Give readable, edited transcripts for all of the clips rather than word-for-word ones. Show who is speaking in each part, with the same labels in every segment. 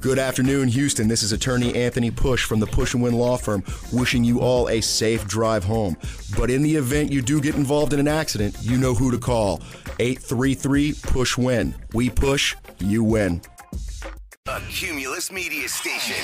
Speaker 1: Good afternoon, Houston. This is attorney Anthony Push from the Push & Win Law Firm, wishing you all a safe drive home. But in the event you do get involved in an accident, you know who to call. 833-PUSH-WIN. We push, you win.
Speaker 2: A Cumulus Media Station.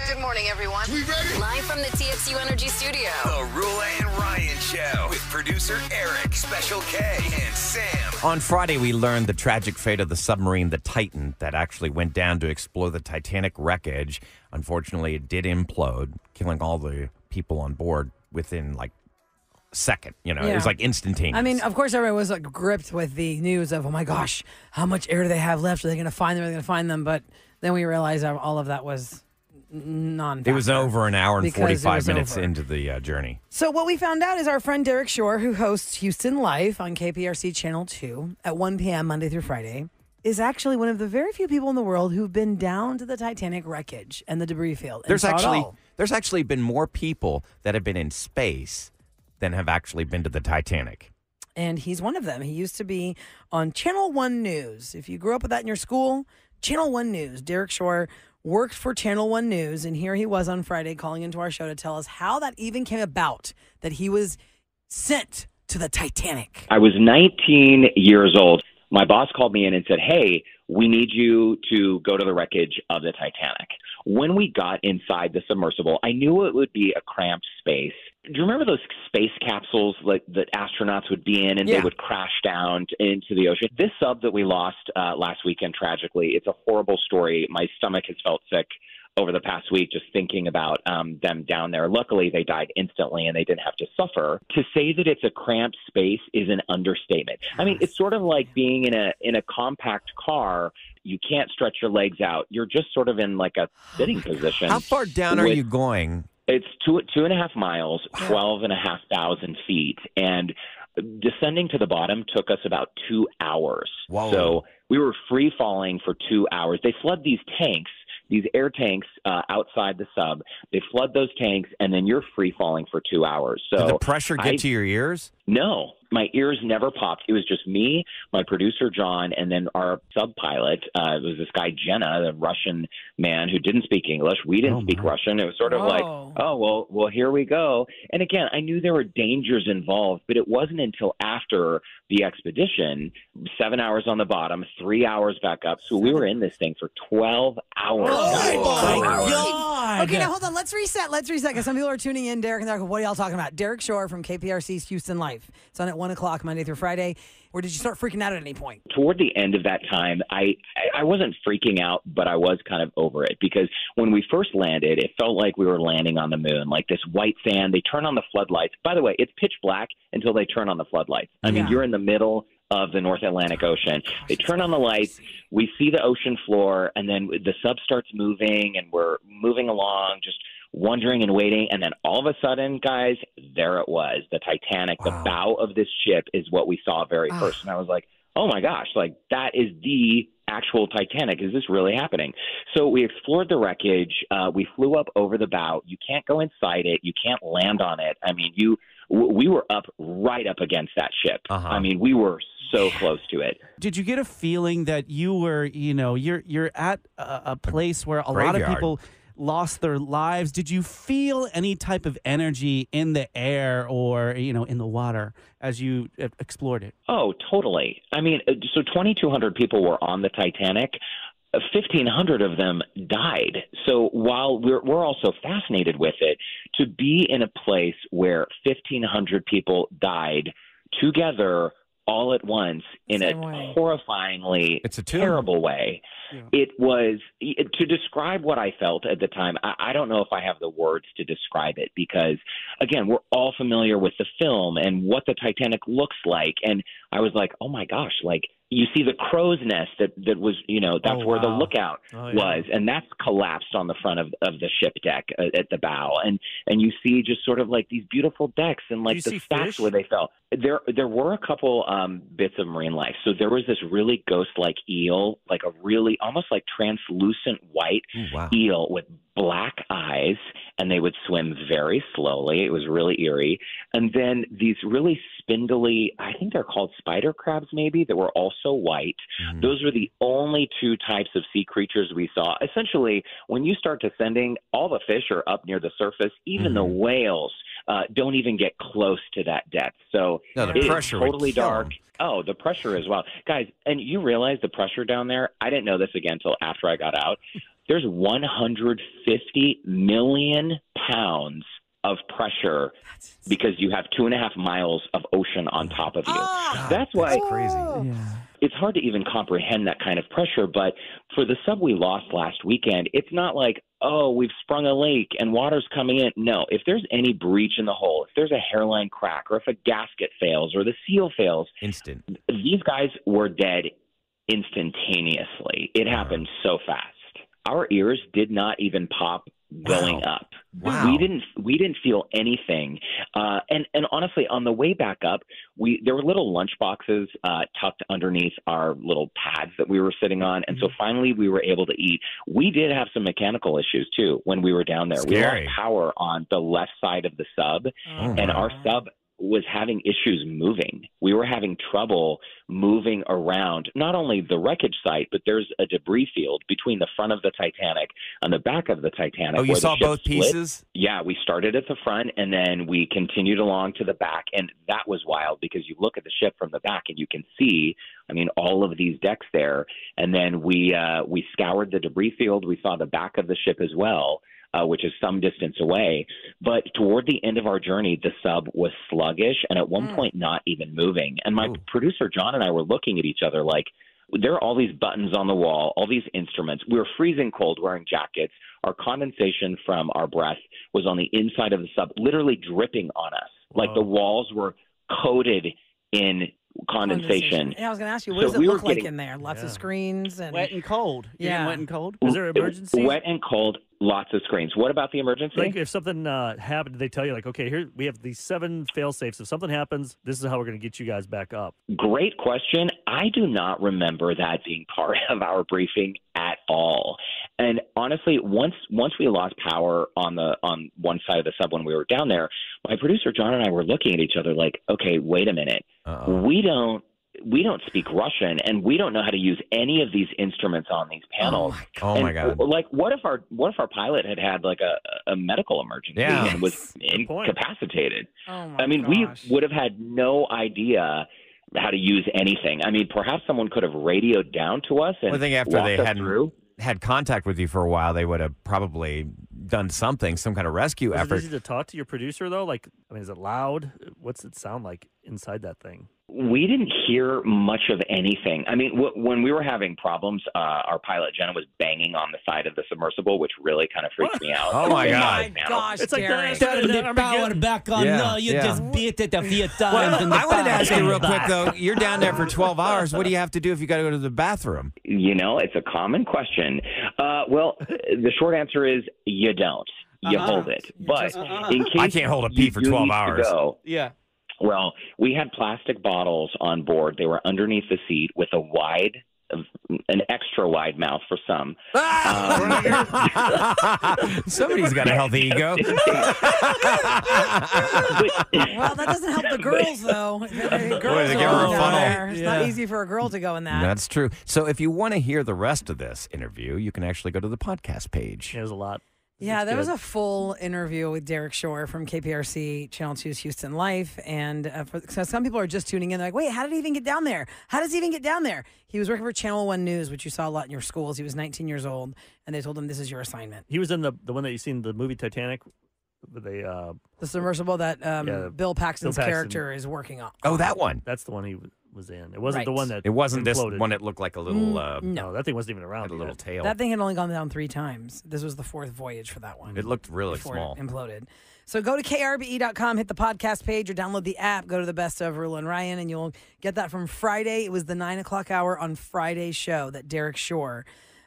Speaker 3: Good morning, everyone.
Speaker 2: We ready?
Speaker 3: Live from the TXU Energy Studio.
Speaker 2: The Roula and Ryan Show with producer Eric, Special K, and Sam.
Speaker 4: On Friday, we learned the tragic fate of the submarine, the Titan, that actually went down to explore the Titanic wreckage. Unfortunately, it did implode, killing all the people on board within like a second. You know, It was like instantaneous.
Speaker 5: I mean, of course, everyone was like gripped with the news of, oh my gosh, how much air do they have left? Are they going to find them? Are they going to find them? But then we realized all of that was non-factor.
Speaker 4: It was over an hour and 45 minutes into the journey.
Speaker 5: So what we found out is our friend Derrick Shore, who hosts Houston Life on KPRC Channel 2 at 1 p.m. Monday through Friday, is actually one of the very few people in the world who've been down to the Titanic wreckage and the debris field.
Speaker 4: There's actually been more people that have been in space than have actually been to the Titanic.
Speaker 5: And he's one of them. He used to be on Channel 1 News. If you grew up with that in your school, Channel 1 News. Derrick Shore worked for Channel 1 News, and here he was on Friday calling into our show to tell us how that even came about, that he was sent to the Titanic.
Speaker 6: I was 19 years old. My boss called me in and said, hey, we need you to go to the wreckage of the Titanic. When we got inside the submersible, I knew it would be a cramped space. Do you remember those space capsules like that astronauts would be in and they would crash down into the ocean? This sub that we lost last weekend, tragically, it's a horrible story. My stomach has felt sick over the past week just thinking about them down there. Luckily, they died instantly and they didn't have to suffer. To say that it's a cramped space is an understatement. I mean, it's sort of like being in a compact car. You can't stretch your legs out. You're just sort of in like a sitting position.
Speaker 4: How far down are you going?
Speaker 6: It's 2.5 miles, 12,500 feet. And descending to the bottom took us about 2 hours.
Speaker 4: Whoa.
Speaker 6: So we were free falling for 2 hours. They flood these tanks, these air tanks outside the sub. They flood those tanks, and then you're free falling for 2 hours. So
Speaker 4: did the pressure get to your ears?
Speaker 6: No, my ears never popped. It was just me, my producer, John, and then our sub-pilot. It was this guy, Jenna, the Russian man who didn't speak English. We didn't speak Russian. It was sort of like, oh, well, here we go. And again, I knew there were dangers involved, but it wasn't until after the expedition, 7 hours on the bottom, 3 hours back up. So we were in this thing for 12 hours.
Speaker 5: Oh, my God. Okay, now hold on. Let's reset because some people are tuning in, Derrick, and they're like, what are y'all talking about? Derrick Shore from KPRC's Houston Life. It's on at 1 o'clock Monday through Friday. Or did you start freaking out at any point?
Speaker 6: Toward the end of that time, I wasn't freaking out, but I was kind of over it because when we first landed, it felt like we were landing on the moon, like this white sand. They turn on the floodlights. By the way, it's pitch black until they turn on the floodlights. I mean, you're in the middle of the North Atlantic Ocean. They turn on the lights. We see the ocean floor, and then the sub starts moving, and we're moving along, just wondering and waiting, and then all of a sudden, guys, there it was, the Titanic. The bow of this ship is what we saw very first, and I was like, oh my gosh, like that is the actual Titanic. Is this really happening? So we explored the wreckage. We flew up over the bow. You can't go inside it. You can't land on it. I mean, we were right up against that ship. I mean, we were so close to it.
Speaker 7: Did you get a feeling that you were, you're at a place where a lot of people lost their lives? Did you feel any type of energy in the air or, in the water as you explored it?
Speaker 6: Oh, totally. I mean, so 2,200 people were on the Titanic. 1,500 of them died. So while we're also fascinated with it, to be in a place where 1,500 people died together all at once in a horrifyingly terrible way. Yeah. It was to describe what I felt at the time. I don't know if I have the words to describe it because, again, we're all familiar with the film and what the Titanic looks like. And I was like, oh, my gosh, like you see the crow's nest that was, that's where the lookout was. And that's collapsed on the front of the ship deck at the bow. And you see just sort of like these beautiful decks and like the stacks where they fell. There were a couple bits of marine life. So there was this really ghost-like eel, like a really almost like translucent white eel with black eyes, and they would swim very slowly. It was really eerie. And then these really spindly, I think they're called spider crabs maybe, that were also white. Those were the only two types of sea creatures we saw. Essentially, when you start descending, all the fish are up near the surface. Even the whales don't even get close to that depth. So
Speaker 4: the
Speaker 6: it
Speaker 4: pressure
Speaker 6: is totally
Speaker 4: would kill
Speaker 6: dark.
Speaker 4: 'em.
Speaker 6: Oh, the pressure as well. Guys, and you realize the pressure down there, I didn't know this again until after I got out. There's 150 million pounds of pressure because you have 2.5 miles of ocean on top of you. That's why
Speaker 4: That's crazy.
Speaker 6: it's hard to even comprehend that kind of pressure. But for the sub we lost last weekend, it's not like, oh, we've sprung a leak and water's coming in. No, if there's any breach in the hull, if there's a hairline crack or if a gasket fails or the seal fails,
Speaker 4: Instant.
Speaker 6: these guys were dead instantaneously. It happened so fast. Our ears did not even pop going up.
Speaker 4: Wow.
Speaker 6: We didn't feel anything. And honestly, on the way back up, there were little lunch boxes tucked underneath our little pads that we were sitting on. And so finally we were able to eat. We did have some mechanical issues too when we were down there.
Speaker 4: Scary.
Speaker 6: We lost power on the left side of the sub, and our sub was having issues moving. We were having trouble moving around not only the wreckage site, but there's a debris field between the front of the Titanic and the back of the Titanic.
Speaker 4: Oh, you
Speaker 6: where the
Speaker 4: saw
Speaker 6: ship
Speaker 4: both
Speaker 6: split.
Speaker 4: pieces?
Speaker 6: Yeah, we started at the front and then we continued along to the back. And that was wild because you look at the ship from the back and you can see, I mean, all of these decks there. And then we scoured the debris field. We saw the back of the ship as well. Which is some distance away. But toward the end of our journey, the sub was sluggish and at one point not even moving. And my producer, John, and I were looking at each other like, there are all these buttons on the wall, all these instruments. We were freezing cold wearing jackets. Our condensation from our breath was on the inside of the sub, literally dripping on us. Like the walls were coated in condensation.
Speaker 5: Yeah, I was going to ask you, what does it look like in there? Lots of screens and
Speaker 7: Wet and cold.
Speaker 5: Yeah.
Speaker 7: Wet and cold.
Speaker 8: Is there emergency?
Speaker 6: Wet and cold, lots of screens. What about the emergency?
Speaker 8: Like if something happened, they tell you like, okay, here we have these 7 fail safes. If something happens, this is how we're going to get you guys back up.
Speaker 6: Great question. I do not remember that being part of our briefing at all. And honestly, once we lost power on one side of the sub when we were down there, my producer John and I were looking at each other like, okay, wait a minute. We don't speak Russian, and we don't know how to use any of these instruments on these panels.
Speaker 4: Oh my God!
Speaker 6: Like, what if our pilot had like a medical emergency and was incapacitated?
Speaker 5: I
Speaker 6: mean, we would have had no idea how to use anything. I mean, perhaps someone could have radioed down to us and
Speaker 4: I think after they
Speaker 6: hadn't
Speaker 4: had contact with you for a while, they would have probably done something, some kind of rescue
Speaker 8: Is
Speaker 4: effort.
Speaker 8: it easy to talk to your producer though? Like, I mean, is it loud? What's it sound like inside that thing?
Speaker 6: We didn't hear much of anything. I mean, when we were having problems, our pilot, Jenna, was banging on the side of the submersible, which really kind of freaked me out.
Speaker 4: Oh, my God.
Speaker 5: Gosh,
Speaker 8: It's like
Speaker 5: Derrick.
Speaker 8: that.
Speaker 7: The power back on.
Speaker 4: Yeah,
Speaker 7: No, you
Speaker 4: yeah.
Speaker 7: just beat it a few times.
Speaker 4: Well, I wanted to ask you real quick,
Speaker 7: back.
Speaker 4: though. You're down there for 12 hours. What do you have to do if you got to go to the bathroom?
Speaker 6: You know, it's a common question. Well, the short answer is you don't. You hold it. But in case
Speaker 4: I can't hold a pee
Speaker 6: you
Speaker 4: for
Speaker 6: do
Speaker 4: 12
Speaker 6: need to
Speaker 4: hours.
Speaker 6: go,
Speaker 7: Yeah.
Speaker 6: well, we had plastic bottles on board. They were underneath the seat with an extra wide mouth for some.
Speaker 4: Somebody's got a healthy ego.
Speaker 5: Well, that doesn't help the girls, though. Girls
Speaker 4: they give her a
Speaker 5: down
Speaker 4: funnel.
Speaker 5: there. It's not easy for a girl to go in that.
Speaker 4: That's true. So if you want to hear the rest of this interview, you can actually go to the podcast page.
Speaker 8: There's a lot.
Speaker 5: Yeah,
Speaker 8: It's
Speaker 5: there was
Speaker 8: good.
Speaker 5: a full interview with Derrick Shore from KPRC Channel 2's Houston Life. And so some people are just tuning in. They're like, wait, how did he even get down there? How does he even get down there? He was working for Channel 1 News, which you saw a lot in your schools. He was 19 years old, and they told him, this is your assignment.
Speaker 8: He was in the one that you seen the movie Titanic. They
Speaker 5: The submersible that Bill Paxton's
Speaker 8: Bill Paxton.
Speaker 5: character is working on.
Speaker 4: Oh, that one.
Speaker 8: that's the one he was in. It wasn't the
Speaker 5: Right.
Speaker 8: one that
Speaker 4: It wasn't this
Speaker 8: imploded.
Speaker 4: one that looked like a little,
Speaker 8: No, that thing wasn't even around.
Speaker 4: had a little
Speaker 8: yet.
Speaker 4: tail.
Speaker 5: That thing had only gone down 3 times. This was the 4th voyage for that one.
Speaker 4: It looked really
Speaker 5: before
Speaker 4: small.
Speaker 5: it imploded. So go to krbe.com, hit the podcast page, or download the app. Go to the Best of Roula and Ryan, and you'll get that from Friday. It was the 9 o'clock hour on Friday's show that Derrick Shore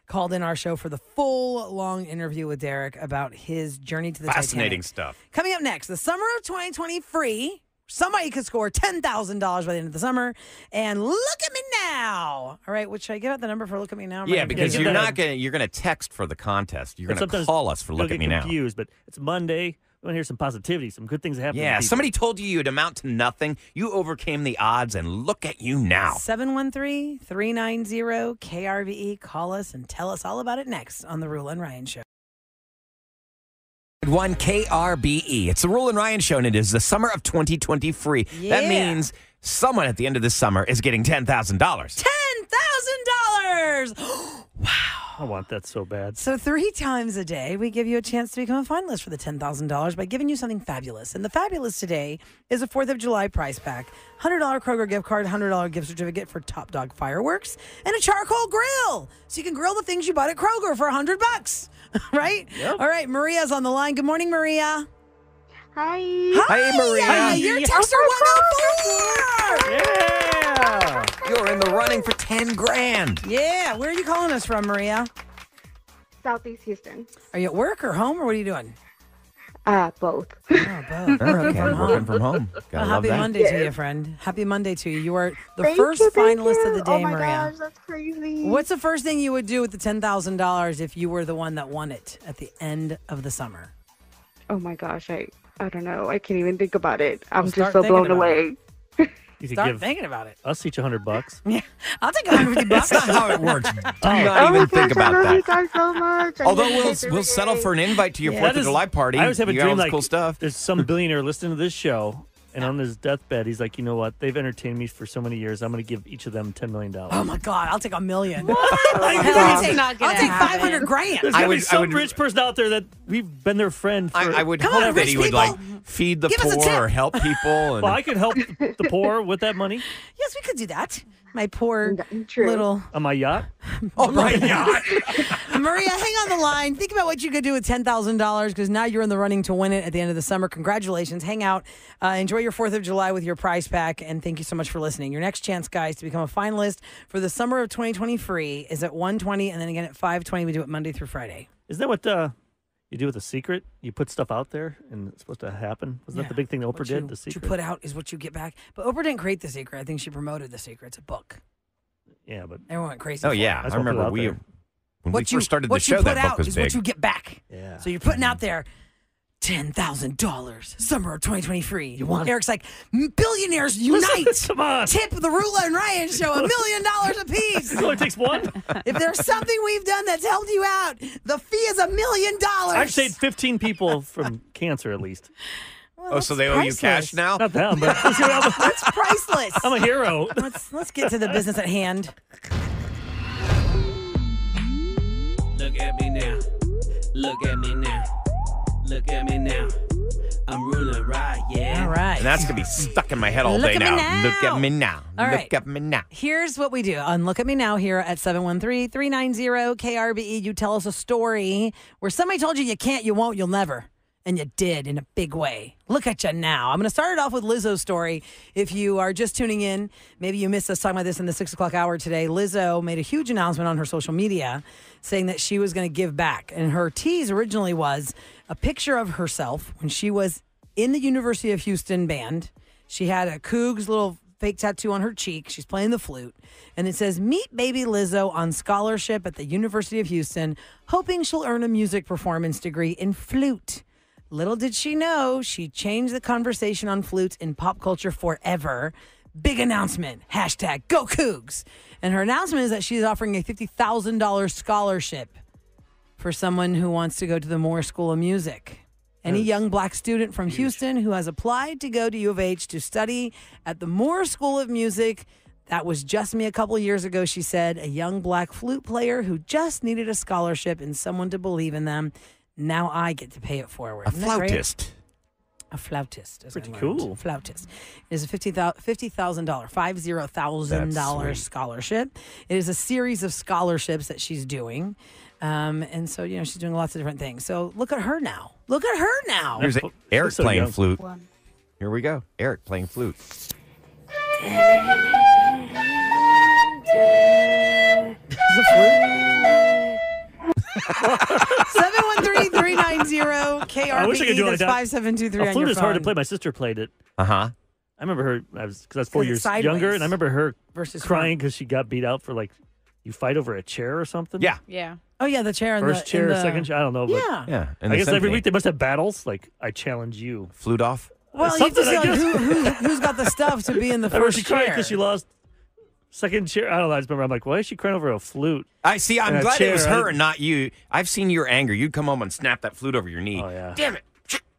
Speaker 5: called in our show for the full, long interview with Derrick about his journey to the
Speaker 4: Fascinating
Speaker 5: Titanic.
Speaker 4: stuff.
Speaker 5: Coming up next, the summer of 2020 free. Somebody could score $10,000 by the end of the summer. And look at me now. All right, should I give out the number for Look at Me Now?
Speaker 4: Yeah, because
Speaker 8: Yeah,
Speaker 4: you're gonna text for the contest. You're
Speaker 8: And
Speaker 4: going to
Speaker 8: sometimes
Speaker 4: call us for
Speaker 8: you'll
Speaker 4: Look at
Speaker 8: get
Speaker 4: Me Now.
Speaker 8: confused, but it's Monday. We want to hear some positivity, some good things that happen.
Speaker 4: Yeah,
Speaker 8: to people.
Speaker 4: somebody told you you'd amount to nothing. You overcame the odds, and look at you now.
Speaker 5: 713-390-KRVE. Call us and tell us all about it next on the Roula and Ryan Show.
Speaker 4: 1 KRBE. It's the Roula and Ryan Show, and it is the summer of 2023.
Speaker 5: Yeah.
Speaker 4: That means someone at the end of this summer is getting $10,000.
Speaker 5: $10,000! Wow.
Speaker 8: I want that so bad.
Speaker 5: So 3 times a day, we give you a chance to become a finalist for the $10,000 by giving you something fabulous. And the fabulous today is a 4th of July prize pack, $100 Kroger gift card, $100 gift certificate for Top Dog Fireworks, and a charcoal grill. So you can grill the things you bought at Kroger for $100. Right?
Speaker 8: Yep.
Speaker 5: All right, Maria's on the line. Good morning, Maria.
Speaker 9: Hi.
Speaker 4: Hi, Maria.
Speaker 5: You're texter 104.
Speaker 8: Yeah.
Speaker 4: You're in the running for 10 grand.
Speaker 5: Yeah. Where are you calling us from, Maria?
Speaker 9: Southeast Houston.
Speaker 5: Are you at work or home, or what are you doing?
Speaker 9: Both.
Speaker 5: Oh, both.
Speaker 4: Okay,
Speaker 5: From home.
Speaker 4: working from home.
Speaker 5: Well,
Speaker 4: Gotta love
Speaker 5: happy
Speaker 4: that.
Speaker 5: Monday to you, friend. Happy Monday to you. You are the
Speaker 9: Thank
Speaker 5: first
Speaker 9: you, thank
Speaker 5: finalist
Speaker 9: you.
Speaker 5: of the day,
Speaker 9: oh my
Speaker 5: Maria.
Speaker 9: gosh, that's crazy.
Speaker 5: What's the first thing you would do with the $10,000 if you were the one that won it at the end of the summer?
Speaker 9: Oh my gosh, I don't know. I can't even think about it. I'm
Speaker 5: Well,
Speaker 9: just
Speaker 5: start
Speaker 9: so
Speaker 5: thinking
Speaker 9: blown
Speaker 5: about
Speaker 9: away.
Speaker 8: You could
Speaker 5: Start
Speaker 8: give
Speaker 5: thinking about it.
Speaker 8: us each $100.
Speaker 5: Yeah, I'll take $150.
Speaker 4: That's not how it works. Do not
Speaker 9: Oh
Speaker 4: even
Speaker 9: my
Speaker 4: think
Speaker 9: gosh, I
Speaker 4: about
Speaker 9: love you
Speaker 4: that.
Speaker 9: guys so much. I
Speaker 4: Although
Speaker 9: love you
Speaker 4: we'll
Speaker 9: guys every
Speaker 4: settle
Speaker 9: day.
Speaker 4: for an invite to your
Speaker 5: Yeah.
Speaker 4: 4th
Speaker 8: That
Speaker 4: of
Speaker 8: is-
Speaker 4: July party.
Speaker 8: I always have a
Speaker 4: You got all
Speaker 8: dream
Speaker 4: this
Speaker 8: like
Speaker 4: cool stuff.
Speaker 8: there's some billionaire listening to this show, and on his deathbed, he's like, you know what? They've entertained me for so many years. I'm going to give each of them $10 million.
Speaker 5: Oh my God, I'll take $1 million.
Speaker 9: gosh.
Speaker 5: I'll take,
Speaker 9: Not
Speaker 5: I'll take 500 grand.
Speaker 8: There's
Speaker 4: I
Speaker 8: going to be
Speaker 4: would- I
Speaker 8: some
Speaker 4: would-
Speaker 8: rich person out there that we've been their friend for.
Speaker 4: I would
Speaker 5: Come
Speaker 4: hope
Speaker 5: on,
Speaker 4: that
Speaker 5: rich
Speaker 4: he would
Speaker 5: people.
Speaker 4: like feed the
Speaker 5: Give us a
Speaker 4: poor
Speaker 5: tip.
Speaker 4: or help people. And
Speaker 8: Well, I could help the poor with that money
Speaker 5: Yes, we could do that. My poor
Speaker 9: True.
Speaker 5: little
Speaker 8: on my yacht.
Speaker 4: oh my God.
Speaker 5: Maria, hang on the line. Think about what you could do with $10,000 because now you're in the running to win it at the end of the summer. Congratulations. Hang out. Enjoy your 4th of July with your prize pack. And thank you so much for listening. Your next chance, guys, to become a finalist for the summer of 2023 is at 1:20 and then again at 5:20. We do it Monday through Friday.
Speaker 8: Isn't that what you do with The Secret? You put stuff out there and it's supposed to happen. Wasn't that the big thing that Oprah
Speaker 5: What
Speaker 8: did?
Speaker 5: you-
Speaker 8: The
Speaker 5: What
Speaker 8: Secret?
Speaker 5: you put out is what you get back. But Oprah didn't create The Secret. I think she promoted The Secret. It's a book.
Speaker 8: Yeah, but
Speaker 5: Everyone went crazy.
Speaker 4: Oh
Speaker 5: for it.
Speaker 4: yeah,
Speaker 8: That's
Speaker 4: I
Speaker 8: what put
Speaker 4: remember
Speaker 8: out there.
Speaker 4: when we
Speaker 5: What you
Speaker 4: first started the
Speaker 5: what you
Speaker 4: show.
Speaker 5: put
Speaker 4: That book
Speaker 5: out
Speaker 4: was
Speaker 5: is
Speaker 4: big.
Speaker 5: what you get back.
Speaker 8: yeah.
Speaker 5: So you're putting out there $10,000 summer of 2023.
Speaker 8: You want it?
Speaker 5: Eric's like, billionaires unite.
Speaker 8: Come on.
Speaker 5: Tip the Roula and Ryan show $1 million a piece.
Speaker 8: It only takes one.
Speaker 5: If there's something we've done that's helped you out, the fee is $1 million.
Speaker 8: I've saved 15 people from cancer at least.
Speaker 5: Well,
Speaker 4: Oh, so
Speaker 5: that's
Speaker 4: they owe you cash
Speaker 5: priceless.
Speaker 4: now?
Speaker 8: Not them, but let's see what I'm,
Speaker 5: That's priceless.
Speaker 8: I'm a hero.
Speaker 5: Let's get to the business at hand.
Speaker 10: Look at me now. Look at me now. Look at me now. I'm ruling right, yeah.
Speaker 5: All right.
Speaker 4: And that's gonna be stuck in my head all
Speaker 5: Look
Speaker 4: day
Speaker 5: at me
Speaker 4: now.
Speaker 5: now.
Speaker 4: Look at me now.
Speaker 5: All
Speaker 4: Look
Speaker 5: right.
Speaker 4: at me now.
Speaker 5: Here's what we do on Look at Me Now here at 713-390-KRBE. You tell us a story where somebody told you can't, you won't, you'll never. And you did in a big way. Look at you now. I'm going to start it off with Lizzo's story. If you are just tuning in, maybe you missed us talking about this in the 6 o'clock hour today. Lizzo made a huge announcement on her social media saying that she was going to give back. And her tease originally was a picture of herself when she was in the University of Houston band. She had a Cougs little fake tattoo on her cheek. She's playing the flute. And it says, "Meet baby Lizzo on scholarship at the University of Houston, hoping she'll earn a music performance degree in flute." Little did she know, she changed the conversation on flutes in pop culture forever. Big announcement, hashtag Go Cougs. And her announcement is that she's offering a $50,000 scholarship for someone who wants to go to the Moore School of Music. Any young black student from Houston who has applied to go to U of H to study at the Moore School of Music. That was just me a couple years ago, she said. A young black flute player who just needed a scholarship and someone to believe in them. Now I get to pay it forward.
Speaker 4: A
Speaker 5: Isn't that great?
Speaker 4: flautist.
Speaker 5: A flautist. As
Speaker 8: Pretty
Speaker 5: I learned.
Speaker 8: cool.
Speaker 5: Flautist. It is a $50,000 scholarship. It is a series of scholarships that she's doing. And so, she's doing lots of different things. So look at her now. Look at her now.
Speaker 4: Here's
Speaker 8: Well,
Speaker 4: Eric
Speaker 8: she's so
Speaker 4: playing
Speaker 8: young.
Speaker 4: flute. Here we go. Eric playing flute.
Speaker 5: Is it flute? 713-390-KRBE.
Speaker 8: I wish I could do it like
Speaker 5: That's
Speaker 8: that.
Speaker 5: 5723
Speaker 8: A
Speaker 5: on
Speaker 8: flute
Speaker 5: your
Speaker 8: is hard to
Speaker 5: phone.
Speaker 8: play. My sister played it.
Speaker 4: Uh-huh.
Speaker 8: I remember her, because I was 4
Speaker 5: 'Cause
Speaker 8: years
Speaker 5: it's sideways
Speaker 8: younger, and I remember her
Speaker 5: versus
Speaker 8: crying because she got beat out for, you fight over a chair or something.
Speaker 4: Yeah.
Speaker 11: Yeah.
Speaker 5: Oh yeah, the chair.
Speaker 8: First chair, second chair. I don't know. But
Speaker 5: Yeah.
Speaker 8: I guess every week they must have battles. Like, I challenge you.
Speaker 4: Flute off?
Speaker 5: Well, you just who's got the stuff to be in the first
Speaker 8: she
Speaker 5: chair?
Speaker 8: cried because she lost second chair. I don't know. I just remember I'm like, why is she crying over a flute?
Speaker 4: I'm glad it was her and not you. I've seen your anger. You'd come home and snap that flute over your knee.
Speaker 8: Oh, yeah.
Speaker 4: Damn it.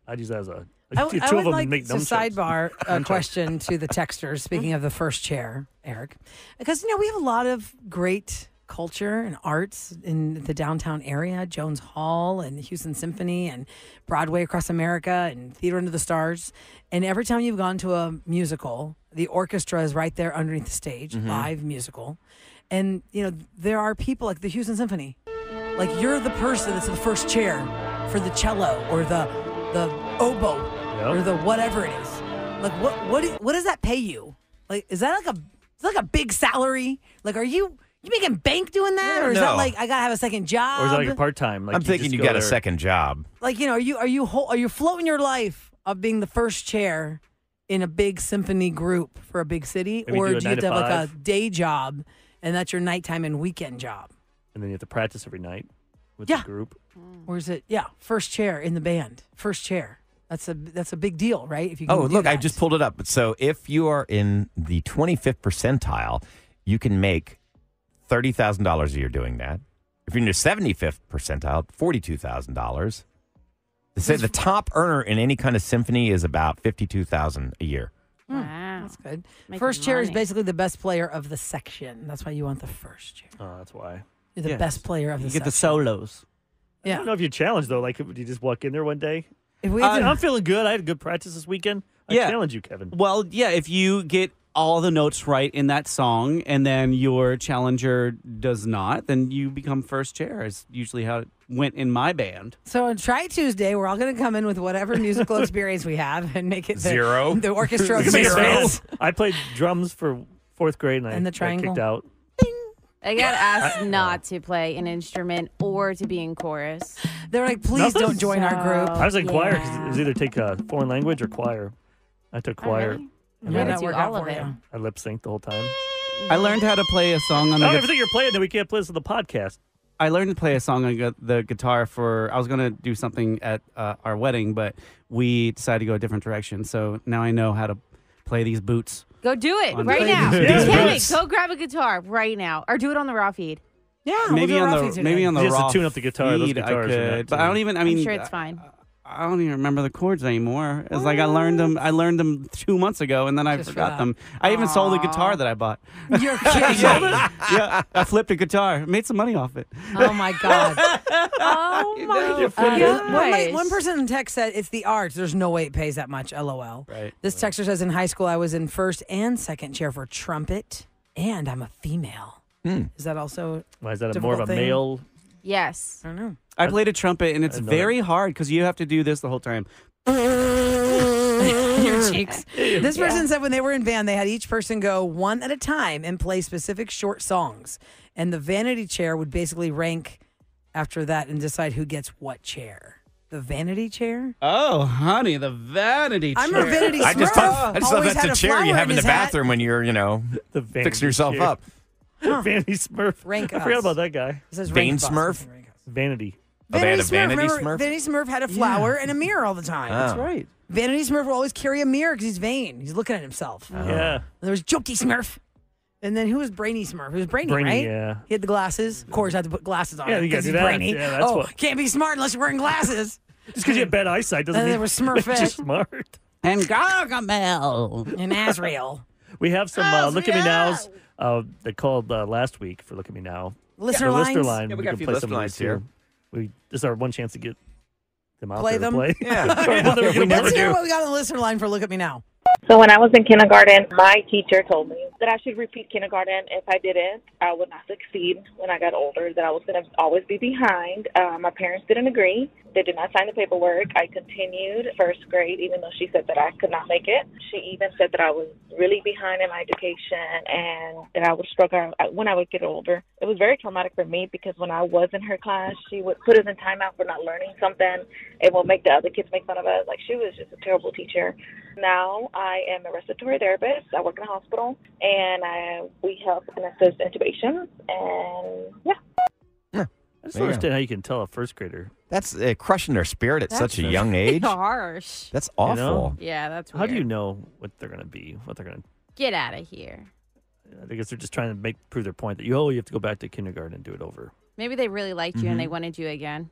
Speaker 8: I'd use that as a...
Speaker 5: I
Speaker 8: two
Speaker 5: would
Speaker 8: of them
Speaker 5: like
Speaker 8: make
Speaker 5: to sidebar a question to the texters, speaking of the first chair, Eric. Because, we have a lot of great culture and arts in the downtown area, Jones Hall and the Houston Symphony and Broadway across America and Theater Under the Stars. And every time you've gone to a musical, the orchestra is right there underneath the stage, live musical. And, there are people like the Houston Symphony. Like, you're the person that's in the first chair for the cello or the oboe or the whatever it is. Like, what does that pay you? Like, is that like a big salary? Like, are you making bank doing that, or is that like I gotta have a second job?
Speaker 8: Or is that like a part time? Like
Speaker 4: I'm thinking you got a second job.
Speaker 5: Like, are you floating your life of being the first chair in a big symphony group for a big city,
Speaker 8: Maybe
Speaker 5: or
Speaker 8: do
Speaker 5: do you have to have like a
Speaker 8: 9 to 5?
Speaker 5: day job and that's your nighttime and weekend job?
Speaker 8: And then you have to practice every night with the group.
Speaker 5: Or is it first chair in the band? First chair. That's a big deal, right? If you
Speaker 4: Oh,
Speaker 5: can do
Speaker 4: look, I
Speaker 5: that.
Speaker 4: just pulled it up. So if you are in the 25th percentile, you can make $30,000 a year doing that. If you're in the 75th percentile, $42,000. They say the top earner in any kind of symphony is about $52,000 a year.
Speaker 11: Wow.
Speaker 5: That's good.
Speaker 11: Making
Speaker 5: First chair is
Speaker 11: money.
Speaker 5: basically the best player of the section. That's why you want the first chair.
Speaker 8: Oh, that's why.
Speaker 5: You're the best player of the
Speaker 7: You
Speaker 5: section.
Speaker 7: get the solos.
Speaker 8: I don't know if you challenge though. Like, would you just walk in there one day?
Speaker 5: If we had to-
Speaker 8: I'm feeling good. I had a good practice this weekend. I challenge you, Kevin.
Speaker 7: Well, yeah, if you get all the notes right in that song and then your challenger does not, then you become first chair. Is usually how it went in my band.
Speaker 5: So on Try Tuesday, we're all going to come in with whatever musical experience we have and make it
Speaker 4: Zero.
Speaker 5: The orchestra of
Speaker 8: Make a
Speaker 5: zeros.
Speaker 8: band. I played drums for 4th grade and I
Speaker 5: And the
Speaker 8: got
Speaker 5: triangle.
Speaker 8: kicked out.
Speaker 11: I got asked not to play an instrument or to be in chorus.
Speaker 5: They're like, please don't join our group.
Speaker 8: I was in choir because it was either take a foreign language or choir. I took choir.
Speaker 11: really?
Speaker 5: It
Speaker 11: Yeah,
Speaker 5: might
Speaker 11: I
Speaker 5: not
Speaker 11: do
Speaker 5: work
Speaker 11: all
Speaker 5: out
Speaker 11: of
Speaker 5: for
Speaker 11: it.
Speaker 5: you.
Speaker 8: I lip synced the whole time.
Speaker 7: I learned how to play a song on
Speaker 8: I
Speaker 7: the
Speaker 8: don't even think you're playing that we can't play this on the podcast.
Speaker 7: I learned to play a song on the guitar I was going to do something at our wedding, but we decided to go a different direction. So now I know how to play these boots.
Speaker 11: Go do it
Speaker 7: On
Speaker 11: right
Speaker 7: the-
Speaker 11: now.
Speaker 7: Yeah.
Speaker 11: Kevin, go grab a guitar right now, or do it on the raw feed.
Speaker 5: Yeah,
Speaker 7: Maybe
Speaker 5: we'll do
Speaker 7: on
Speaker 5: a
Speaker 7: the
Speaker 5: rough today.
Speaker 7: maybe on the
Speaker 8: Just to
Speaker 7: raw
Speaker 8: tune up the guitar, those
Speaker 7: feed,
Speaker 8: guitars
Speaker 7: I
Speaker 8: are
Speaker 7: could,
Speaker 8: not
Speaker 7: but I don't even. I mean,
Speaker 11: I'm sure it's fine.
Speaker 7: I don't even remember the chords anymore. It's like I learned them 2 months ago, and then I
Speaker 5: Just for
Speaker 7: forgot
Speaker 5: that.
Speaker 7: them. I even sold the guitar that I bought.
Speaker 5: You're kidding me.
Speaker 7: Yeah, I flipped a guitar, made some money off it.
Speaker 5: Oh, my God.
Speaker 11: Oh my
Speaker 5: One person in text said it's the arts. There's no way it pays that much, LOL.
Speaker 7: Right.
Speaker 5: This texter says in high school I was in first and second chair for trumpet, and I'm a female. Is that also
Speaker 8: Why is that
Speaker 5: Difficult
Speaker 8: more of a
Speaker 5: thing.
Speaker 8: male?
Speaker 11: Yes.
Speaker 5: I don't know.
Speaker 7: I played a trumpet, and it's
Speaker 8: I know
Speaker 7: very hard because you have to do this the whole time.
Speaker 5: Your cheeks. This person said when they were in band, they had each person go one at a time and play specific short songs. And the vanity chair would basically rank after that and decide who gets what chair. The vanity chair?
Speaker 7: Oh, honey, the vanity chair.
Speaker 5: I'm a vanity
Speaker 4: I just
Speaker 5: Smurf.
Speaker 4: thought
Speaker 5: Always
Speaker 4: that's
Speaker 5: had
Speaker 4: a chair you
Speaker 5: flower
Speaker 4: have in the
Speaker 5: his hat.
Speaker 4: bathroom when you're,
Speaker 8: The vanity
Speaker 4: fixing yourself
Speaker 8: chair.
Speaker 4: up.
Speaker 8: Vanity Smurf.
Speaker 5: Rank
Speaker 8: I forgot
Speaker 5: us.
Speaker 8: about that guy.
Speaker 5: It says
Speaker 4: Vane
Speaker 5: rank us.
Speaker 4: Smurf?
Speaker 8: Vanity.
Speaker 4: Oh, they had a
Speaker 5: Smurf.
Speaker 4: vanity
Speaker 5: Remember,
Speaker 4: Smurf?
Speaker 5: Vanity Smurf had a flower and a mirror all the time.
Speaker 4: Oh.
Speaker 7: That's right.
Speaker 5: Vanity Smurf will always carry a mirror because he's vain. He's looking at himself.
Speaker 8: Yeah.
Speaker 5: And there was Jokey Smurf. And then who was Brainy Smurf? It was Brainy,
Speaker 8: Brainy,
Speaker 5: right?
Speaker 8: yeah.
Speaker 5: He had the glasses. Of course, I had to put glasses on
Speaker 8: Yeah,
Speaker 5: him
Speaker 8: you gotta
Speaker 5: because
Speaker 8: do
Speaker 5: he's
Speaker 8: that.
Speaker 5: brainy.
Speaker 8: Yeah, that's
Speaker 5: oh,
Speaker 8: what-
Speaker 5: can't be smart unless you're wearing glasses.
Speaker 8: Just because you have bad eyesight doesn't
Speaker 5: And
Speaker 8: mean
Speaker 5: there was Smurf
Speaker 8: makes you
Speaker 5: Ed.
Speaker 8: smart.
Speaker 7: And Gargamel.
Speaker 5: And Asriel.
Speaker 8: We have some Look at Me Nows. They called last week for Look at Me Now.
Speaker 5: Listener
Speaker 8: The listener
Speaker 5: lines?
Speaker 8: line.
Speaker 4: Yeah, we got a
Speaker 8: can
Speaker 4: few
Speaker 8: play
Speaker 4: listener
Speaker 8: some of
Speaker 4: lines
Speaker 8: these
Speaker 4: here.
Speaker 8: too. This is our one chance to get them out
Speaker 5: Play
Speaker 8: there
Speaker 5: them?
Speaker 8: to play.
Speaker 4: Yeah.
Speaker 8: Whether we can
Speaker 5: Let's
Speaker 8: ever
Speaker 5: hear
Speaker 8: do.
Speaker 5: what we got on the listener line for Look at Me Now.
Speaker 9: So when I was in kindergarten, my teacher told me that I should repeat kindergarten. If I didn't, I would not succeed when I got older, that I was going to always be behind. My parents didn't agree. They did not sign the paperwork. I continued first grade, even though she said that I could not make it. She even said that I was really behind in my education and that I would struggle when I would get older. It was very traumatic for me because when I was in her class, she would put us in timeout for not learning something. It will make the other kids make fun of us. Like, she was just a terrible teacher. Now I am a respiratory therapist. I work in a hospital, and we help and assist intubations. And yeah.
Speaker 8: I just don't understand how you can tell a first grader.
Speaker 4: That's crushing their spirit at such a young
Speaker 11: pretty
Speaker 4: age.
Speaker 11: harsh.
Speaker 4: That's awful.
Speaker 8: You know?
Speaker 11: Yeah, that's weird.
Speaker 8: How do you know what they're going to be? What they're going to?
Speaker 11: Get out of here.
Speaker 8: I guess they're just trying to prove their point that you have to go back to kindergarten and do it over.
Speaker 11: Maybe they really liked you and they wanted you again.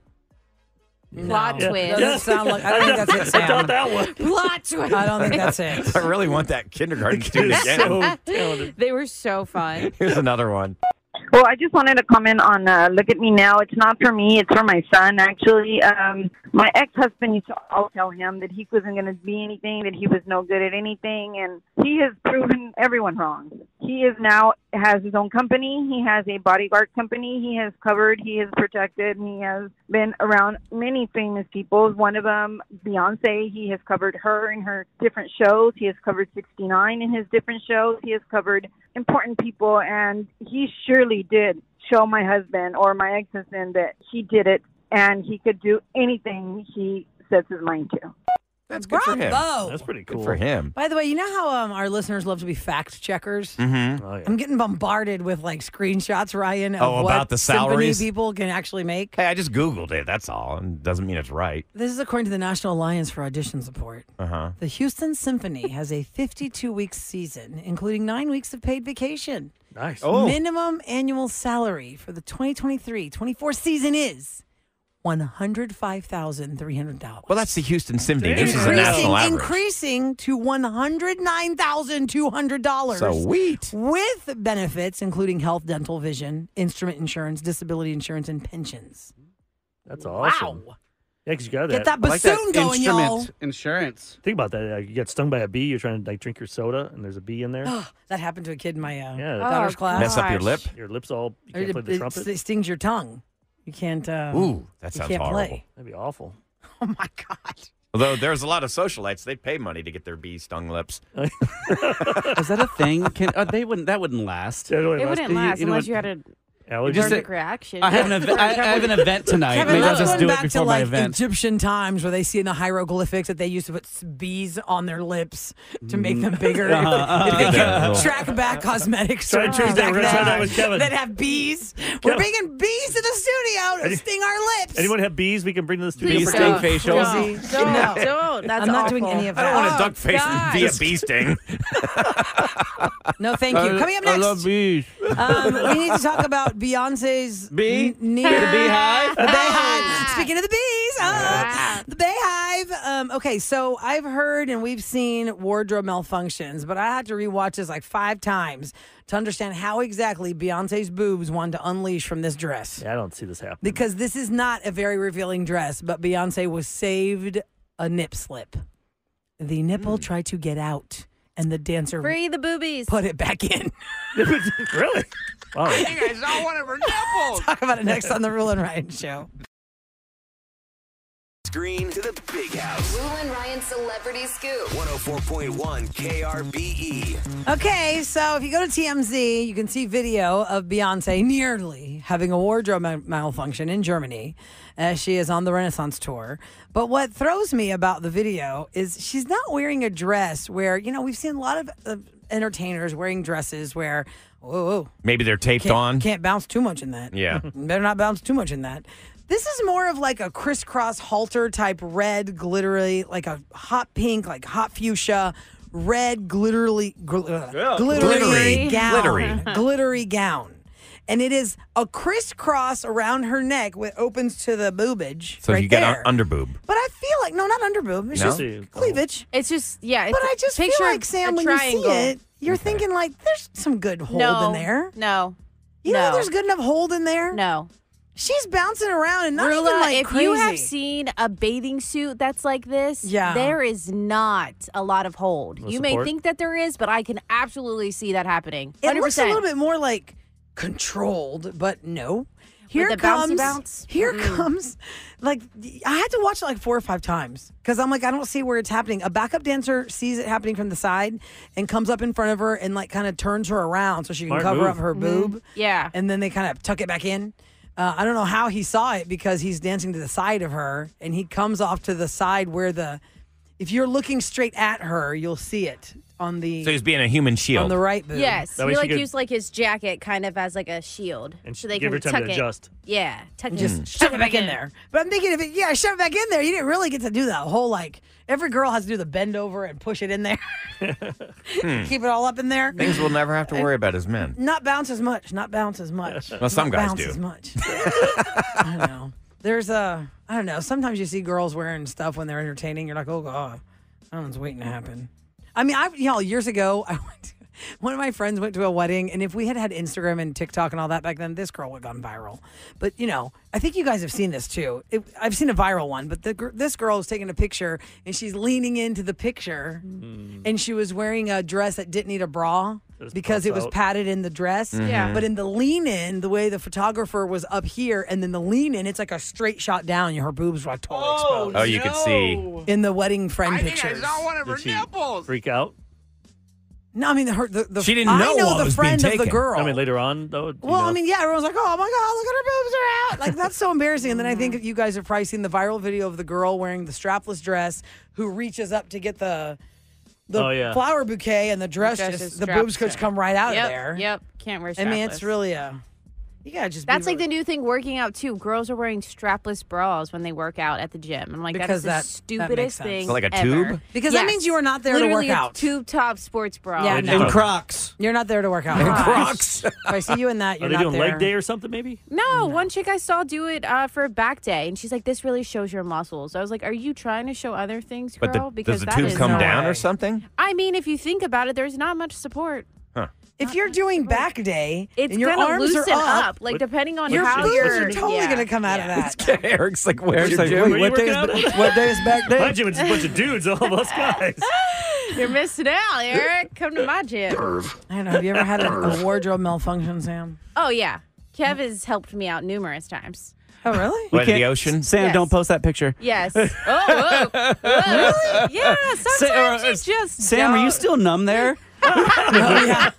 Speaker 5: No.
Speaker 11: Plot twist.
Speaker 5: Doesn't sound like. I don't think that's it, Sam.
Speaker 8: I thought that one.
Speaker 11: Plot twist.
Speaker 5: I don't think that's it.
Speaker 4: I really want that kindergarten student again.
Speaker 8: So talented.
Speaker 11: They were so fun.
Speaker 4: Here's another one.
Speaker 12: Well, I just wanted to comment on Look at Me Now. It's not for me. It's for my son, actually. My ex-husband used to always tell him that he wasn't going to be anything, that he was no good at anything, and he has proven everyone wrong. He is now has his own company. He has a bodyguard company. He has covered, he has protected, and he has been around many famous people. One of them, Beyonce, he has covered her in her different shows. He has covered 69 in his different shows. He has covered important people, and he surely did show my husband or my ex-husband that he did it and he could do anything he sets his mind to.
Speaker 4: That's good for him.
Speaker 5: Bravo.
Speaker 8: That's pretty cool.
Speaker 4: Good for him.
Speaker 5: By the way, you know how our listeners love to be fact checkers?
Speaker 4: Mm-hmm.
Speaker 8: Oh, yeah.
Speaker 5: I'm getting bombarded with like screenshots, Ryan, of
Speaker 4: Oh,
Speaker 5: what
Speaker 4: about the
Speaker 5: symphony
Speaker 4: salaries?
Speaker 5: people can actually make.
Speaker 4: Hey, I just Googled it. That's all. And doesn't mean it's right.
Speaker 5: This is according to the National Alliance for Audition Support.
Speaker 4: Uh-huh.
Speaker 5: The Houston Symphony has a 52-week season, including 9 weeks of paid vacation.
Speaker 8: Nice.
Speaker 4: Oh.
Speaker 5: Minimum annual salary for the 2023-24 season is $105,300.
Speaker 4: Well, that's the Houston Symphony. This is a national average.
Speaker 5: Increasing to $109,200.
Speaker 4: Sweet.
Speaker 5: With benefits including health, dental, vision, instrument insurance, disability insurance, and pensions.
Speaker 8: That's awesome.
Speaker 5: Wow.
Speaker 8: Yeah, because you got
Speaker 5: Get
Speaker 8: that.
Speaker 5: that
Speaker 7: I like that
Speaker 5: bassoon going, y'all.
Speaker 7: instrument insurance.
Speaker 8: Think about that. You get stung by a bee. You're trying to drink your soda, and there's a bee in there.
Speaker 5: That happened to a kid in my
Speaker 8: Yeah.
Speaker 5: daughter's class.
Speaker 4: Mess up your lip?
Speaker 8: Your lips all. You can't play the trumpet.
Speaker 5: It stings your tongue. You can't.
Speaker 4: Ooh, that
Speaker 5: you
Speaker 4: sounds
Speaker 5: can't
Speaker 4: horrible.
Speaker 5: play.
Speaker 8: That'd be awful.
Speaker 5: Oh my God.
Speaker 4: Although there's a lot of socialites, they pay money to get their bee stung lips.
Speaker 7: Is that a thing? They wouldn't. That wouldn't last.
Speaker 11: It wouldn't last
Speaker 7: you know
Speaker 11: unless
Speaker 7: what?
Speaker 11: you had a
Speaker 8: Allergies.
Speaker 11: allergic reaction.
Speaker 7: I have an event. I have an event tonight.
Speaker 5: Kevin,
Speaker 7: Maybe I'll
Speaker 5: let's
Speaker 7: just
Speaker 5: go
Speaker 7: do it
Speaker 5: back
Speaker 7: before
Speaker 5: to
Speaker 7: my
Speaker 5: like
Speaker 7: event.
Speaker 5: Egyptian times where they see in the hieroglyphics that they used to put bees on their lips to make them bigger. If they can track back cosmetics
Speaker 8: Try to change that. We're gonna try that with Kevin.
Speaker 5: that have bees. We're bringing bees to the studio to sting our lips.
Speaker 8: Anyone have bees we can bring to the studio?
Speaker 7: Bee
Speaker 8: for
Speaker 7: sting
Speaker 8: Kevin?
Speaker 7: facials.
Speaker 11: Don't.
Speaker 5: No.
Speaker 11: Don't. That's
Speaker 5: I'm not
Speaker 11: awful.
Speaker 5: doing any of
Speaker 4: I don't
Speaker 5: that.
Speaker 4: want to duck face
Speaker 11: gosh.
Speaker 4: via bee sting.
Speaker 5: No, thank you. Coming up
Speaker 7: I love
Speaker 5: next,
Speaker 7: bees.
Speaker 5: we need to talk about Beyonce's
Speaker 7: Bee?
Speaker 5: near
Speaker 7: The beehive?
Speaker 5: The Bayhive. Speaking of the bees, the Bayhive. Okay, so I've heard and we've seen wardrobe malfunctions, but I had to rewatch this like 5 times to understand how exactly Beyonce's boobs wanted to unleash from this dress.
Speaker 8: Yeah, I don't see this happening.
Speaker 5: Because this is not a very revealing dress, but Beyonce was saved a nip slip. The nipple tried to get out, and the dancer
Speaker 11: Free the boobies.
Speaker 5: put it back in.
Speaker 8: Really? Wow.
Speaker 4: You guys saw one of her nipples.
Speaker 5: Talk about it next on the Roula and Ryan Show.
Speaker 2: Screen to the big house.
Speaker 3: Roula and Ryan Celebrity Scoop.
Speaker 2: 104.1 KRBE.
Speaker 5: Okay, so if you go to TMZ, you can see video of Beyonce nearly having a wardrobe malfunction in Germany as she is on the Renaissance tour. But what throws me about the video is she's not wearing a dress where, you know, we've seen a lot of entertainers wearing dresses where, whoa,
Speaker 4: Maybe they're taped on.
Speaker 5: can't bounce too much in that.
Speaker 4: Yeah.
Speaker 5: Better not bounce too much in that. This is more of like a crisscross halter type red, glittery, like a hot pink, like hot fuchsia, red, glittery
Speaker 4: Glittery.
Speaker 5: gown. Glittery gown. And it is a crisscross around her neck with opens to the boobage.
Speaker 4: So
Speaker 5: right
Speaker 4: you get
Speaker 5: there.
Speaker 4: under boob.
Speaker 5: But I feel like, no, not under boob. It's
Speaker 4: No?
Speaker 5: just cleavage.
Speaker 11: It's just, yeah. It's
Speaker 5: But I just feel
Speaker 11: picture
Speaker 5: like, Sam,
Speaker 11: a
Speaker 5: when you
Speaker 11: triangle.
Speaker 5: see it, you're thinking like, there's some good hold
Speaker 11: No.
Speaker 5: in there.
Speaker 11: No.
Speaker 5: You know
Speaker 11: No.
Speaker 5: there's good enough hold in there?
Speaker 11: No.
Speaker 5: She's bouncing around and not
Speaker 11: Roula,
Speaker 5: even like
Speaker 11: if
Speaker 5: crazy.
Speaker 11: you have seen a bathing suit that's like this,
Speaker 5: Yeah.
Speaker 11: there is not a lot of hold.
Speaker 8: No
Speaker 11: you may
Speaker 8: support?
Speaker 11: think that there is, but I can absolutely see that happening. 100%.
Speaker 5: It looks a little bit more like controlled, but no. Here
Speaker 11: the bouncy
Speaker 5: comes,
Speaker 11: bounce?
Speaker 5: here comes, like, I had to watch it like 4 or 5 times because I'm like, I don't see where it's happening. A backup dancer sees it happening from the side and comes up in front of her and like kind of turns her around so she can
Speaker 8: Smart
Speaker 5: cover
Speaker 8: move.
Speaker 5: up her boob.
Speaker 11: Yeah.
Speaker 5: And then they kind of tuck it back in. I don't know how he saw it because he's dancing to the side of her and he comes off to the side where if you're looking straight at her, you'll see it on the.
Speaker 4: So he's being a human shield.
Speaker 5: On the right boob.
Speaker 11: Yes.
Speaker 8: That
Speaker 11: He
Speaker 8: way she could-
Speaker 11: used like his jacket kind of as like a shield.
Speaker 8: And
Speaker 11: so they
Speaker 8: give
Speaker 11: can
Speaker 8: her time
Speaker 11: tuck
Speaker 8: to
Speaker 11: it.
Speaker 8: adjust.
Speaker 11: Yeah. Tuck
Speaker 5: Just
Speaker 11: it.
Speaker 5: shove it back in there. But I'm thinking shove it back in there. You didn't really get to do that whole every girl has to do the bend over and push it in there. Keep it all up in there.
Speaker 4: Things we'll never have to worry about as men.
Speaker 5: Not bounce as much.
Speaker 4: Well, some
Speaker 5: Not
Speaker 4: guys
Speaker 5: bounce
Speaker 4: do.
Speaker 5: as much. I don't know. There's I don't know. Sometimes you see girls wearing stuff when they're entertaining. You're like, oh God, that one's waiting to happen. I mean, years ago, one of my friends went to a wedding, and if we had Instagram and TikTok and all that back then, this girl would have gone viral. But, I think you guys have seen this too. I've seen a viral one, but this girl was taking a picture, and she's leaning into the picture, and she was wearing a dress that didn't need a bra because it was padded in the dress.
Speaker 11: Yeah.
Speaker 5: But in the lean in, the way the photographer was up here, and then the lean in, it's like a straight shot down. Her boobs were like totally exposed.
Speaker 4: Oh, you could see.
Speaker 5: In the wedding friend pictures.
Speaker 13: one of her nipples.
Speaker 8: Freak out?
Speaker 5: No, I mean the
Speaker 4: She didn't know
Speaker 5: I know
Speaker 4: what
Speaker 5: the
Speaker 4: was being
Speaker 5: friend of the
Speaker 4: taken.
Speaker 5: girl.
Speaker 8: I mean, later on, though.
Speaker 5: Well, I mean, yeah, everyone's like, "Oh my God, look at her boobs are out!" Like that's so embarrassing. And then I think you guys have probably seen the viral video of the girl wearing the strapless dress who reaches up to get the flower bouquet, and the dress just the boobs could come right out of there.
Speaker 11: Yep. Can't wear strapless.
Speaker 5: I mean, it's really you gotta just.
Speaker 11: That's like the new thing working out too. Girls are wearing strapless bras when they work out at the gym. I'm like,
Speaker 5: Because
Speaker 11: that is the
Speaker 5: that makes
Speaker 11: stupidest
Speaker 5: sense.
Speaker 11: thing.
Speaker 4: So like a
Speaker 11: ever.
Speaker 4: tube?
Speaker 5: Because that means you are not there to
Speaker 11: Literally
Speaker 5: work
Speaker 11: a
Speaker 5: out.
Speaker 11: tube top sports bra.
Speaker 5: Yeah,
Speaker 8: no.
Speaker 7: And Crocs.
Speaker 5: You're not there to work out.
Speaker 4: And Crocs.
Speaker 5: If I see you in that, you're
Speaker 8: Are they
Speaker 5: not
Speaker 8: doing
Speaker 5: there.
Speaker 8: leg day or something, maybe?
Speaker 11: No, one chick I saw do it for a back day, and she's like, "This really shows your muscles." I was like, "Are you trying to show other things, girl?"
Speaker 4: But
Speaker 11: because
Speaker 4: does the
Speaker 11: that
Speaker 4: tube
Speaker 11: is
Speaker 4: come
Speaker 11: no
Speaker 4: down
Speaker 11: way.
Speaker 4: or something?
Speaker 11: I mean, if you think about it, there's not much support.
Speaker 5: If you're doing back day,
Speaker 11: It's
Speaker 5: and your
Speaker 11: gonna
Speaker 5: arms
Speaker 11: loosen
Speaker 5: are
Speaker 11: up, like depending on
Speaker 5: your
Speaker 11: how
Speaker 5: boobs
Speaker 11: you're
Speaker 5: are totally going to come out of that.
Speaker 4: Eric's like, where's
Speaker 7: Eric's
Speaker 4: your
Speaker 7: like,
Speaker 4: gym?
Speaker 7: wait,
Speaker 8: Where
Speaker 7: what
Speaker 8: you
Speaker 7: day is
Speaker 8: working out?
Speaker 7: what day is back day?
Speaker 8: My gym is a bunch of dudes, all of us guys.
Speaker 11: You're missing out, Eric. Come to my gym.
Speaker 5: I don't know. Have you ever had a wardrobe malfunction, Sam?
Speaker 11: Oh yeah, Kev has helped me out numerous times.
Speaker 5: Oh, really?
Speaker 4: What, the ocean?
Speaker 7: Sam,
Speaker 11: Yes.
Speaker 7: don't post that picture.
Speaker 11: Yes. Oh, whoa. Really? Yeah. Sometimes you just
Speaker 7: Sam, are you
Speaker 11: don't.
Speaker 7: still numb there?
Speaker 5: Oh, yeah.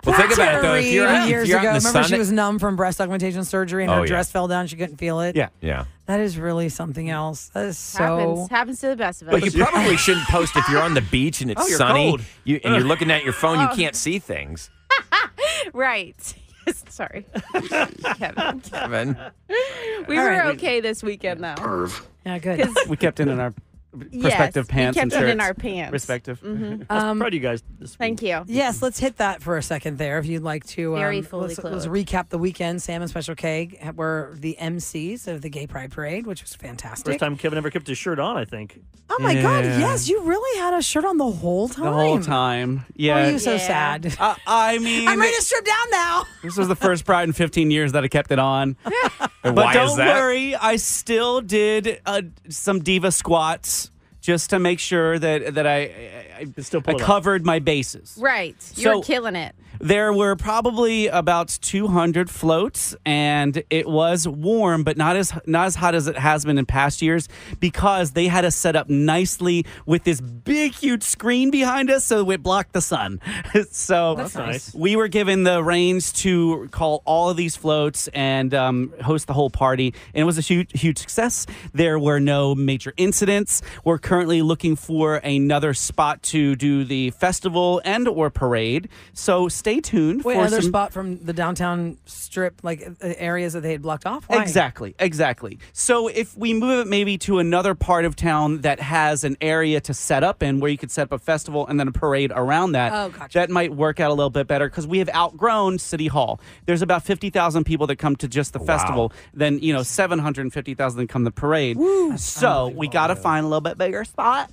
Speaker 4: Well, think about it, though. If you're out,
Speaker 5: years
Speaker 4: if you're out
Speaker 5: ago,
Speaker 4: in the
Speaker 5: remember
Speaker 4: sun,
Speaker 5: she was numb from breast augmentation surgery and
Speaker 4: Oh,
Speaker 5: her
Speaker 4: yeah.
Speaker 5: dress fell down. She couldn't feel it.
Speaker 7: Yeah.
Speaker 4: yeah.
Speaker 5: That is really something else. That is so.
Speaker 11: Happens to the best of us.
Speaker 4: But you probably shouldn't post if you're on the beach and it's
Speaker 8: Oh, you're
Speaker 4: sunny
Speaker 8: cold.
Speaker 4: and you're looking at your phone, you can't see things.
Speaker 11: Right. Sorry, Kevin.
Speaker 4: Kevin.
Speaker 11: We
Speaker 5: All
Speaker 11: were
Speaker 5: right.
Speaker 11: okay this weekend though.
Speaker 5: Yeah, good.
Speaker 7: We kept it in our respective
Speaker 11: Yes,
Speaker 7: pants
Speaker 11: we
Speaker 7: and
Speaker 11: kept
Speaker 7: shirts.
Speaker 11: it in our pants.
Speaker 7: Respective.
Speaker 8: Proud of you guys this week.
Speaker 11: Thank you.
Speaker 5: Yes, let's hit that for a second there. If you'd like to,
Speaker 11: Very fully
Speaker 5: let's
Speaker 11: clothed.
Speaker 5: recap the weekend. Sam and Special K were the MCs of the Gay Pride Parade, which was fantastic.
Speaker 8: First time Kevin ever kept his shirt on, I think.
Speaker 5: Oh my God!
Speaker 7: Yeah.
Speaker 5: Yes, you really had a shirt on the whole time.
Speaker 7: The whole time. Yeah.
Speaker 5: Oh, you so
Speaker 11: Yeah.
Speaker 5: sad.
Speaker 7: I mean,
Speaker 5: I'm ready to strip down now.
Speaker 7: this was the first Pride in 15 years that I kept it on.
Speaker 4: And
Speaker 7: But
Speaker 4: why
Speaker 7: don't
Speaker 4: is that?
Speaker 7: worry, I still did some diva squats just to make sure that I
Speaker 8: Still pull it up.
Speaker 7: covered my bases.
Speaker 11: Right. You're
Speaker 7: So-
Speaker 11: killing it.
Speaker 7: There were probably about 200 floats, and it was warm, but not as hot as it has been in past years because they had us set up nicely with this big, huge screen behind us so it blocked the sun. So
Speaker 8: That's nice.
Speaker 7: we were given the reins to call all of these floats and host the whole party, and it was a huge success. There were no major incidents. We're currently looking for another spot to do the festival and or parade. So stay tuned
Speaker 5: Wait,
Speaker 7: for
Speaker 5: another
Speaker 7: some
Speaker 5: spot from the downtown strip, like areas that they had blocked off? Why?
Speaker 7: Exactly. So if we move it maybe to another part of town that has an area to set up in where you could set up a festival and then a parade around that,
Speaker 5: Oh, gotcha.
Speaker 7: that might work out a little bit better because we have outgrown City Hall. There's about 50,000 people that come to just the festival. Then, 750,000 that come to the parade. So we got to find a little bit bigger spot.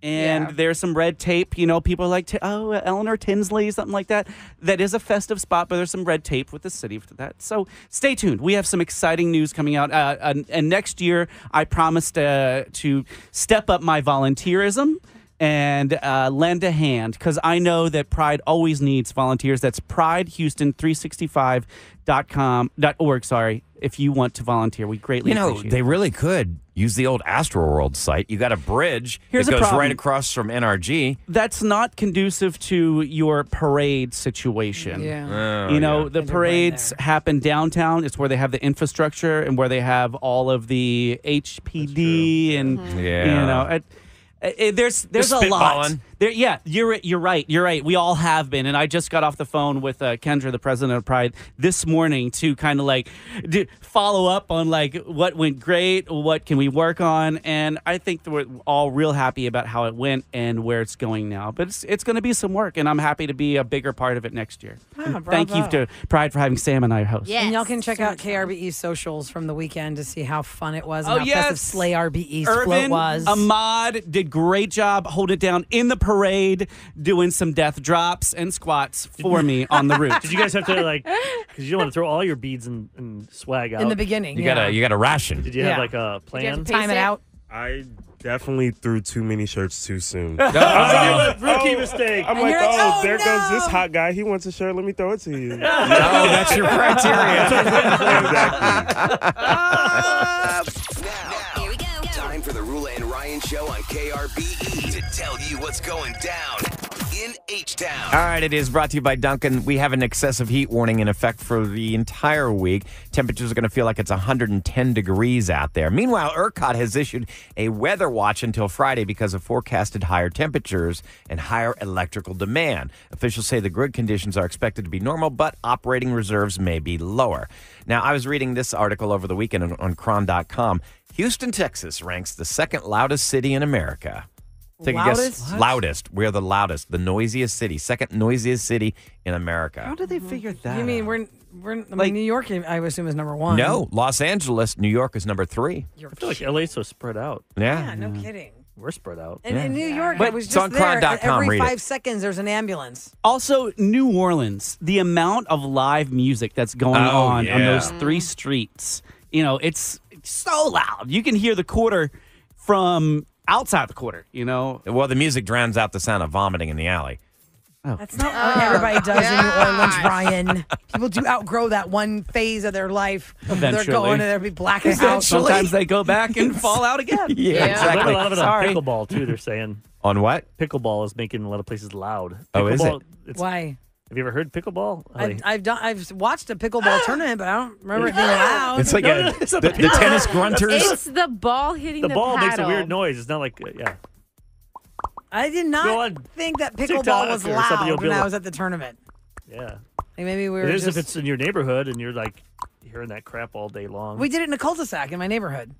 Speaker 7: And there's some red tape. People are like, Eleanor Tinsley, something like that. That is a festive spot, but there's some red tape with the city for that. So stay tuned. We have some exciting news coming out. And next year, I promised to step up my volunteerism and lend a hand because I know that Pride always needs volunteers. That's pridehouston365.org. Sorry, if you want to volunteer, we greatly appreciate it.
Speaker 4: They really could use the old Astroworld site. You got a bridge
Speaker 7: Here's
Speaker 4: that
Speaker 7: a
Speaker 4: goes
Speaker 7: problem.
Speaker 4: right across from NRG.
Speaker 7: That's not conducive to your parade situation.
Speaker 5: Yeah.
Speaker 7: The parades happen downtown. It's where they have the infrastructure and where they have all of the HPD and
Speaker 4: Yeah.
Speaker 7: There's a lot. You're right. We all have been, and I just got off the phone with Kendra, the president of Pride, this morning to kind of like follow up on like what went great, what can we work on, and I think that we're all real happy about how it went and where it's going now. But it's going to be some work, and I'm happy to be a bigger part of it next year. Thank you to Pride for having Sam and I host.
Speaker 5: Yes. And y'all can check out KRBE's socials from the weekend to see how fun it was and how festive Slay RBE's float was.
Speaker 7: Ahmad did great job holding it down in the parade, doing some death drops and squats for me on the route.
Speaker 8: Did you guys have to like, because you don't want to throw all your beads and swag out
Speaker 5: in the beginning?
Speaker 4: You gotta ration.
Speaker 8: Did you have like a plan?
Speaker 5: Time it out.
Speaker 13: I definitely threw too many shirts too soon.
Speaker 8: Rookie mistake.
Speaker 13: I'm like, there goes this hot guy. He wants a shirt. Let me throw it to you.
Speaker 4: No, that's your criteria.
Speaker 2: Now, here we go. Time for the Roula and Ryan Show on KRBE to tell you what's going down in H-Town.
Speaker 4: All right, it is brought to you by Duncan. We have an excessive heat warning in effect for the entire week. Temperatures are going to feel like it's 110 degrees out there. Meanwhile, ERCOT has issued a weather watch until Friday because of forecasted higher temperatures and higher electrical demand. Officials say the grid conditions are expected to be normal, but operating reserves may be lower. Now, I was reading this article over the weekend on Cron.com. Houston, Texas ranks the second loudest city in America. Take a guess.
Speaker 5: What?
Speaker 4: Loudest. We're the loudest, the noisiest city, second noisiest city in America.
Speaker 7: How did they figure that
Speaker 5: You mean
Speaker 7: out?
Speaker 5: we're like, New York, I would assume, is number one.
Speaker 4: No, Los Angeles, New York is number 3.
Speaker 8: I feel like LA's so spread out.
Speaker 5: Yeah, no kidding.
Speaker 8: We're spread out.
Speaker 5: And in New York,
Speaker 4: But
Speaker 5: I was
Speaker 4: it's
Speaker 5: just
Speaker 4: on
Speaker 5: there.
Speaker 4: Cron.com,
Speaker 5: Every
Speaker 4: read it.
Speaker 5: 5 seconds, there's an ambulance.
Speaker 7: Also, New Orleans, the amount of live music that's going on those 3 streets, it's so loud. You can hear the quarter from outside the quarter,
Speaker 4: Well, the music drowns out the sound of vomiting in the alley.
Speaker 5: That's not what everybody does in New Orleans, Ryan. People do outgrow that one phase of their life.
Speaker 7: Eventually.
Speaker 5: They're going and they'll be blacking out.
Speaker 7: Sometimes they go back and fall out again.
Speaker 4: Yeah, exactly.
Speaker 8: A lot of it
Speaker 7: Sorry.
Speaker 8: on pickleball, too, they're saying.
Speaker 4: On what?
Speaker 8: Pickleball is making a lot of places loud.
Speaker 4: Oh, is it?
Speaker 8: It's,
Speaker 5: Why?
Speaker 8: Have you ever heard pickleball?
Speaker 5: I've watched a pickleball tournament, but I don't remember it being loud.
Speaker 4: It's like the tennis grunters.
Speaker 11: It's the ball hitting the
Speaker 8: ball makes a
Speaker 11: paddle.
Speaker 8: weird noise. It's not like,
Speaker 5: I did
Speaker 8: Go
Speaker 5: not
Speaker 8: on
Speaker 5: think that
Speaker 8: TikTok
Speaker 5: pickleball was
Speaker 8: or somebody will
Speaker 5: loud
Speaker 8: be
Speaker 5: when I
Speaker 8: like-
Speaker 5: was at the tournament.
Speaker 8: Yeah.
Speaker 5: Like maybe we
Speaker 8: It
Speaker 5: were
Speaker 8: is
Speaker 5: just...
Speaker 8: if it's in your neighborhood and you're like hearing that crap all day long.
Speaker 5: We did it in a cul-de-sac in my neighborhood.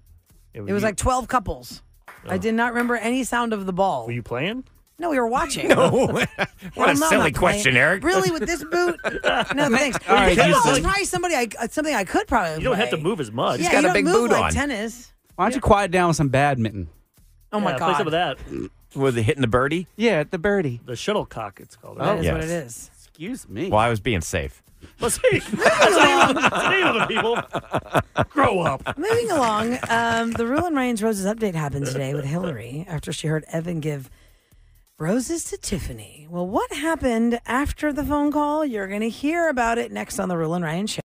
Speaker 8: Yeah,
Speaker 5: It was like 12 couples. I did not remember any sound of the ball.
Speaker 8: Were you playing?
Speaker 5: No, we were watching.
Speaker 4: No. What a
Speaker 5: Hell no, I'm
Speaker 4: silly
Speaker 5: not
Speaker 4: question,
Speaker 5: playing.
Speaker 4: Eric.
Speaker 5: Really, with this boot? No, thanks.
Speaker 7: All right,
Speaker 5: Pickleball
Speaker 7: Houston.
Speaker 5: is probably something I could probably
Speaker 8: You don't have to
Speaker 5: play.
Speaker 8: move as much.
Speaker 5: Yeah,
Speaker 4: got
Speaker 5: you
Speaker 4: a
Speaker 5: don't
Speaker 4: big
Speaker 5: move
Speaker 4: boot
Speaker 5: like
Speaker 4: on.
Speaker 5: tennis.
Speaker 7: Why don't you quiet down with some badminton?
Speaker 5: Oh my
Speaker 8: Play some of
Speaker 5: god,
Speaker 8: that.
Speaker 4: Was it hitting the birdie?
Speaker 7: Yeah, at the birdie.
Speaker 8: The shuttlecock, it's called.
Speaker 5: that
Speaker 8: Right?
Speaker 5: is
Speaker 4: yes.
Speaker 5: what it is.
Speaker 7: Excuse me.
Speaker 4: Well, I was being safe.
Speaker 8: Let's see. That's the name of the people. Grow up.
Speaker 5: Moving along, the Roula and Ryan's Roses update happened today with Hillary after she heard Evan give roses to Tiffany. Well, what happened after the phone call? You're going to hear about it next on the Roula and Ryan Show.